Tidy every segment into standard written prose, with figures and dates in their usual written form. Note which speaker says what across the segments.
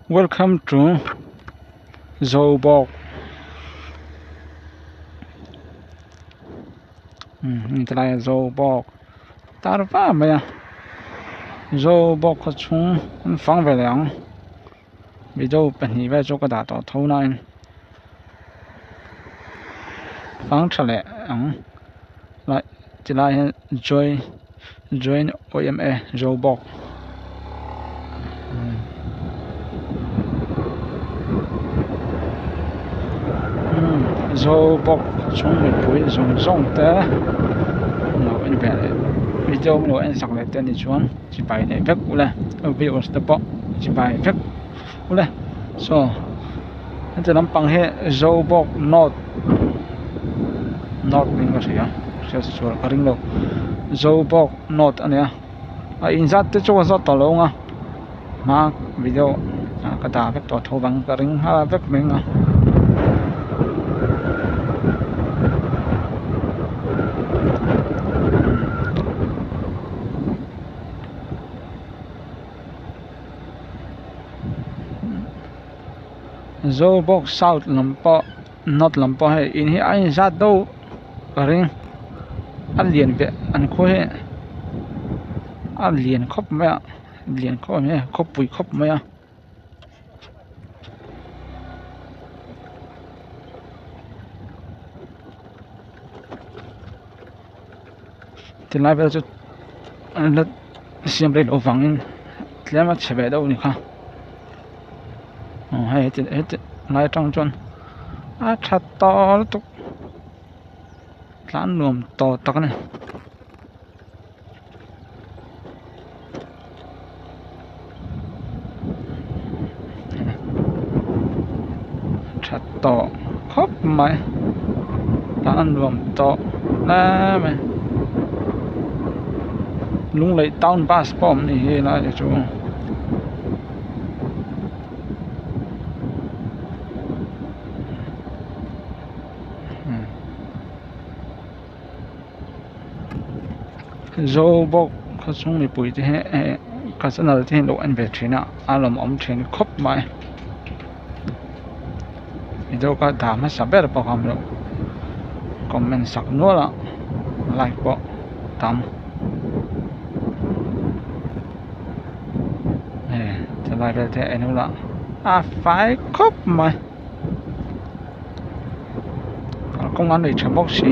Speaker 1: Welcome to Zobawk. Ini là Zobawk. Ta va mày Zobawk Khawchhung phang về làng. Video bên này về cho cái đá tàu thâu này. Phang trở lại lại chỉ là join OMA Zobawk. Zobawk Khawchhung bị bụi rong té. Nó anh về video nó anh sạc lại tên đi xuống chỉ bài này vết ule video step chỉ bài vết ule so anhจะนำปังให้ Zobawk not mình có thể sẽ sửa cái ring đâu Zobawk not anh nhá insert tới chỗ sao tao lâu à mà video cái ta vết tao thâu bằng cái ring ha vết mình à Zobawk South lampo not lampo hay in hi ai ra đâu ring ăn liền vậy ăn khôi ăn liền khóc mẹ liền khóc mẹ khóc bụi khóc mẹ thì lại bây giờ anh là xem đây đồ vàng thì mà chế về đâu nhỉ ha hay hết lại trong chôn chặt to tục lán nuông to tắc này chặt to khóc mày lán nuông to nè mày Lunglei town bus bomb này là chỗ Zobawk Khawchhung bị bụi thì cái sự nào thì lộ anh về chuyện nào làm ông chuyện khóc mày video cái đám mà sắp bể bao hàm rồi comment sạc nữa là like bộ đám này thì like về thì anh là phải khóc mày công an để chấm bốc xí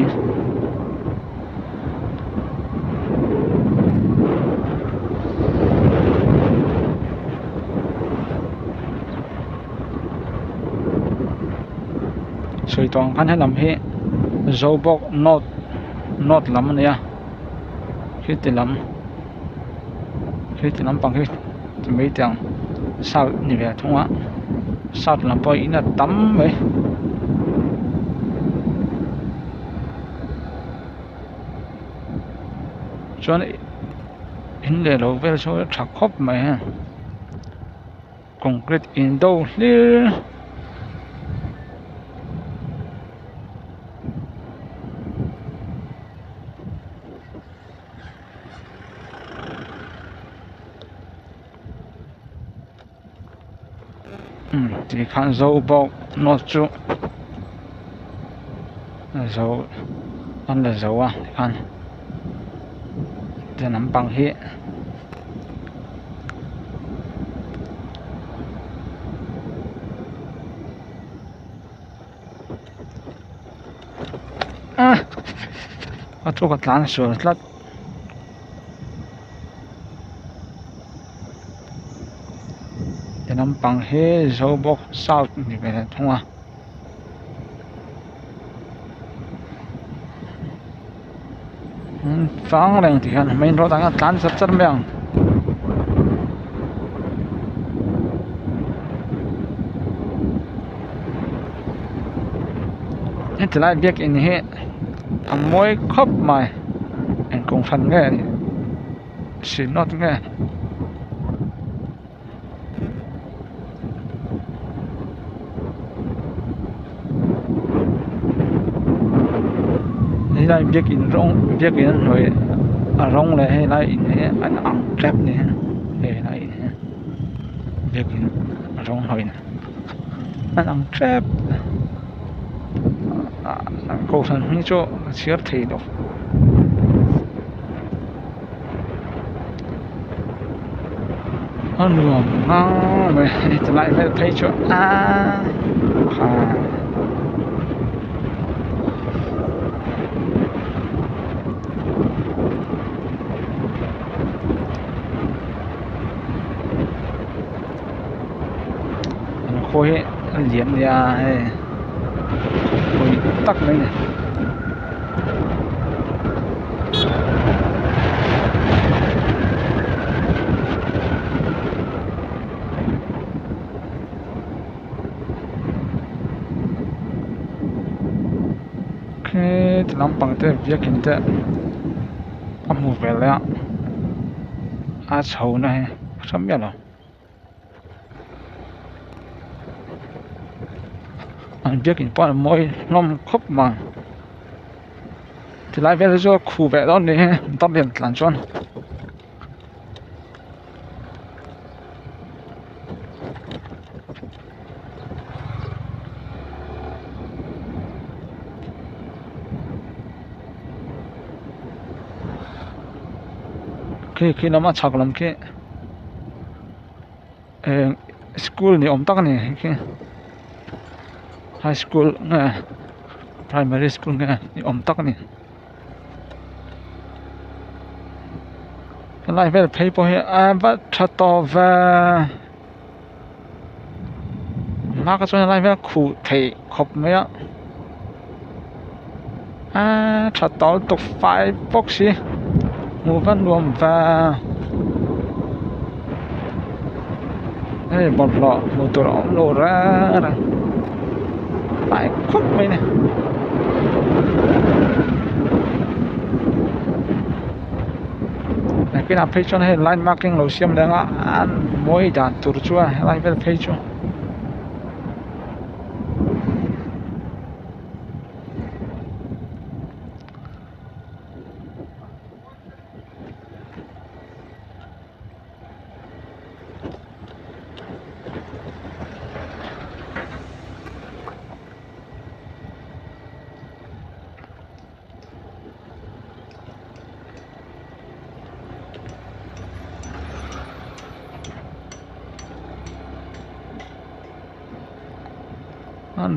Speaker 1: soi toàn khán hay làm hết Zobawk not lắm này à khi thì lắm bằng khi thì mấy tiếng sao như vậy không á sao làm bao nhiêu là tắm vậy cho nên in để lâu về số chặt khóc mày ha concrete in đâu đi thì看Zobawk not chú dấu ăn là dấu à看จะนำปังเฮทุกข์หลานสวยลัดจะนำปังเฮ Zobawk South นี่ไปแล้วทั้งว่าphang leng thì han main road anga tlan sat sat meng hết lại việc in he môi khóc mày anh cũng phần nghe xin nó nghe lại việc in rồi rong lại hay lại in anh ăn trap này hay lại việc rong hỏi anh ăn trap cầu thần như chỗ chia thì đâu ăn luồng ngon rồi trở lại về thấy chỗ à khôi liếm ra khôi tắc đấy này làm bằng cái việc hiện tại âm mưu về lại à xấu này sắm biết rồi anh biết hiện tại mỗi năm khóc mà thì lại về cho khu về đó này tao liền làm cho khi nó mà chắc lắm khi school này ông tắc này khi high school nghe primary school nghe ông tắc này lại về thấy bao nhiêu à bắt chặt to về mà cái chỗ lại về khu thể khóc mấy á à chặt to tục phải bốc xí mua văn luồng và đây một lọ một tổ ống lộ ra phải khóc mấy này cái nào page cho này line marking lối xem đang ăn mỗi đàn tour chua line về page cho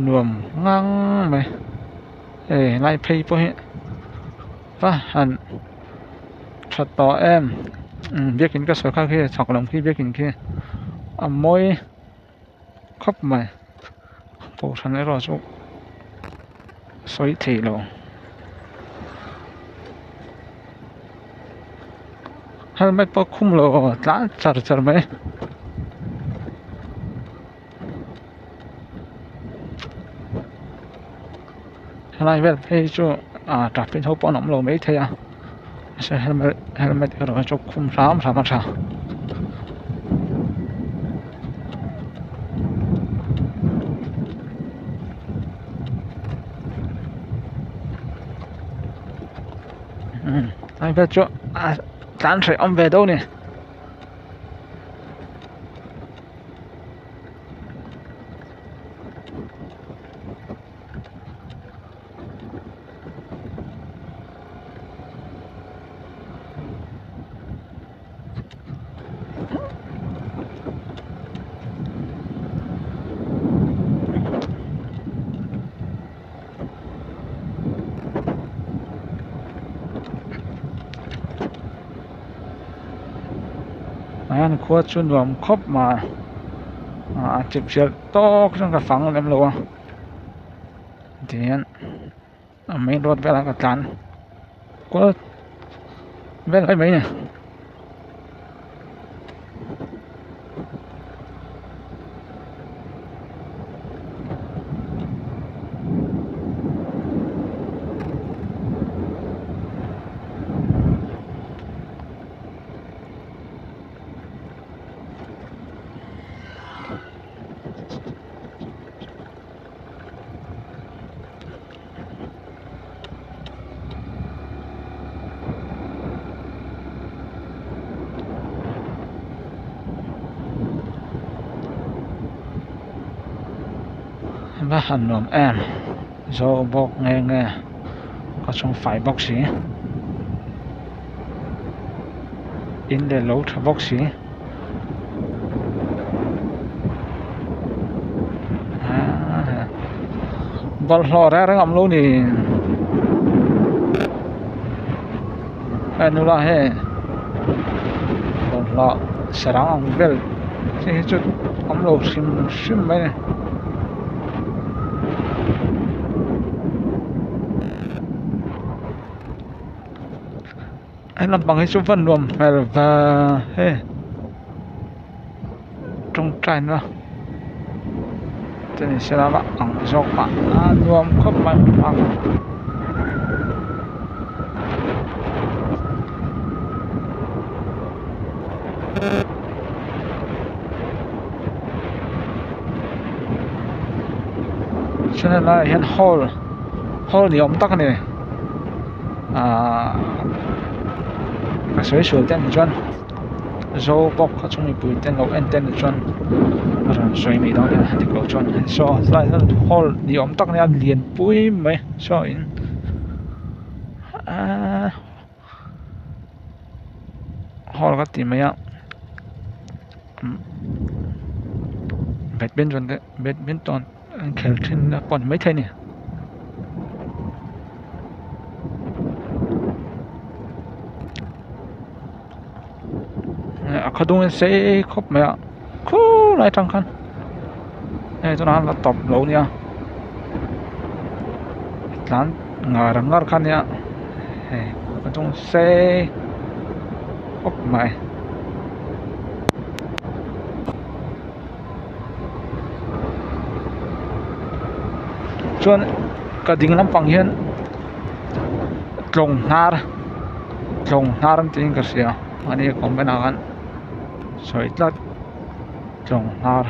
Speaker 1: nuông ngang mày line page po hiện và hẳn chặt to em biết cái số khác kia chọc lòng khi biết cái kia mỗi khóc mày bộ sản này rồi số xoay thì rồi hay mấy bao khung rồi đã chặt mấy hay về thấy cho trả phí thâu bỏ nóng lầu mấy thế à sẽ helmet rồi cho khung sám sao mà sao hay về cho tán sẽ ông về đâu nè anh khua chun vòng khóc mà chụp chiếc to trong cái phòng em luôn thì mấy đốt về là cái cán có về lại mấy này và hành nôm em Zobawk nghe nghe Khawchhung phải bóc xí in để lâu thở bóc xí bal lo ra ngam luôn thì anula he bal lo sarang ang bel thế chút ngam lo sim sim mấy này anh làm bằng cái số phận luôn và he trong trái nữa thế này sẽ là bằng dọc bạn luôn không phải bằng cho nên là hiện hole thì ông tắc này cái suối suối tên là chân Zobawk Khawchhung bị bụi tên lâu tên là chân rồi suối mi đó thì cầu chân so lại là hole thì ông tắc này liền bụi mấy so in hole cái gì mấy ạ badminton anh खेल trên còn mấy thế này Khawchhung sẽ khóc mẹ khu lại trăng khăn này cho nó là tập lâu nha lán ngar khăn nha Khawchhung sẽ khóc mẹ chuan ka ding lampang hian tlong hnar an tin ka sia ani kombena kan soitlat tlong hnar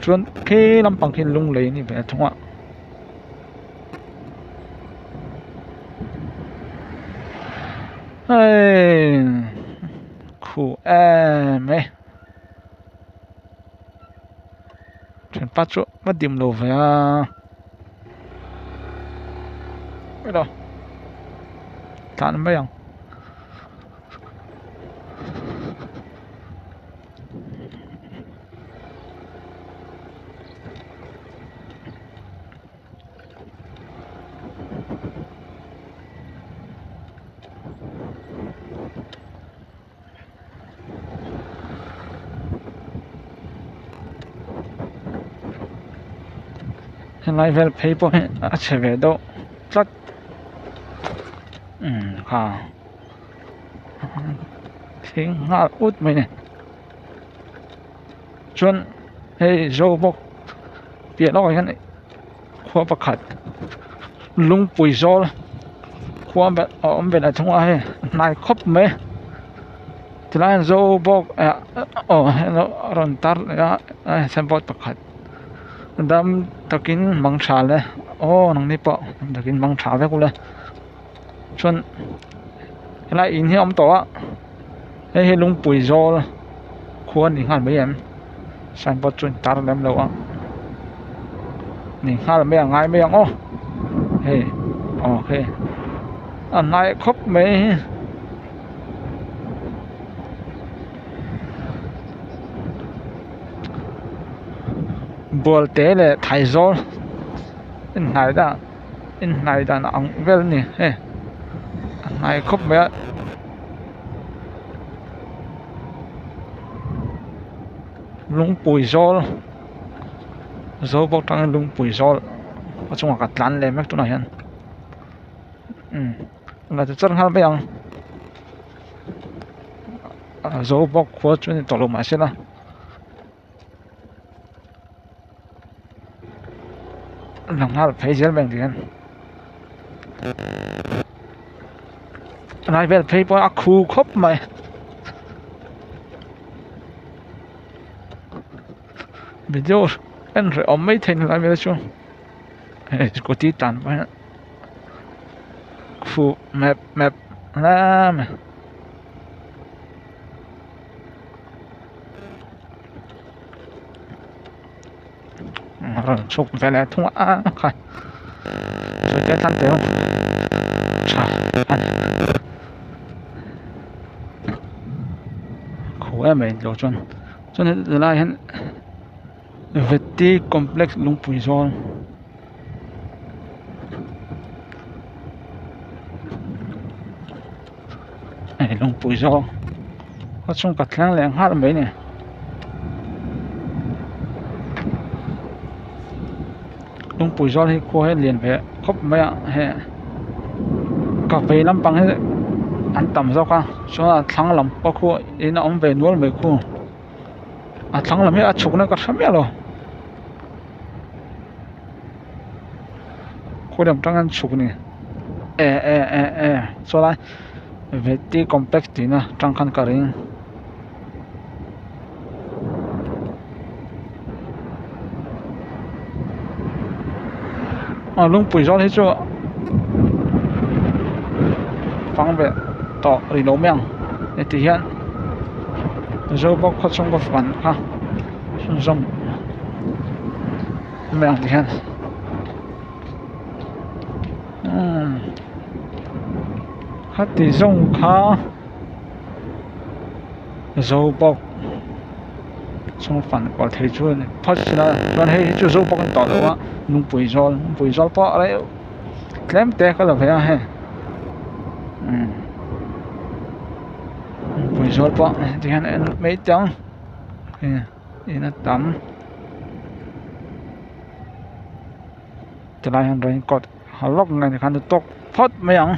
Speaker 1: chuan ke lampang hin lunglei ni ve thunga ai khu em chuyện bắt chỗ mất điểm đồ phải cái đâu thản mấy ông lại về paper sẽ về đâu rất khá tiếng ngã út mày này chuan hey Zobawk tiệt nó cái này khoa bạc khát lung bùi gió khoa bạc ông về là trong ai này khóc mấy thì là Zobawk nó run tar xem bót bạc khát đam takin mang chả le nang ni po takin mang chả ve ku le chuan lại in hi om to he lung pui zo khuan ni ngan mai em san bot chuan tar lem lo ni ngal me ngai me he okay nai khop me bol te le thai zo in nai da na ang vel ni he nai khop me lung pui zo Zobawk tang lung pui zo có chung cả tlan le mek tu na hian là chân hal be ang Zobawk khua chuan to lo ma se la làm hal phei zel beng dian nai vel phei po a khu khop mai video anh rồi ông mấy thằng lại về chưa có tí tàn phải phụ map là mà rồi chụp về lại thung khai rồi cái thằng tiểu chà anh khổ em ấy rồi cho nên là hiện veti complex Lunglei rồi này Lunglei rồi Khawchhung cắt ngang lẹng hát mấy nè Lunglei rồi thì cô hay liền về khóc mấy ạ hệ cà phê lắm bằng hết anh tầm sao cả cho là thằng làm bao khu ý nó ông về nuôi mấy khu thằng làm hết chụp nó có sắm rồi khu điểm trăng ăn chụp này cho lại về tí complex tí nữa trăng khăn cả riêng Lunglei rồi thì cho phang về tỏ đi nấu miệng để thể hiện Zobawk Khawchhung có phản ha xong miệng thể hiện hát thì rong khá Zobawk xong phản có thể chuồn phát là còn hay cho Zobawk tỏ được á Lunglei rồi bỏ đấy kém té cái là phải ha Lunglei rồi bỏ thì hắn mấy trắng thì nó tắm từ lại hắn rồi cột họ lóc ngay thì hắn được tóc phát mấy ông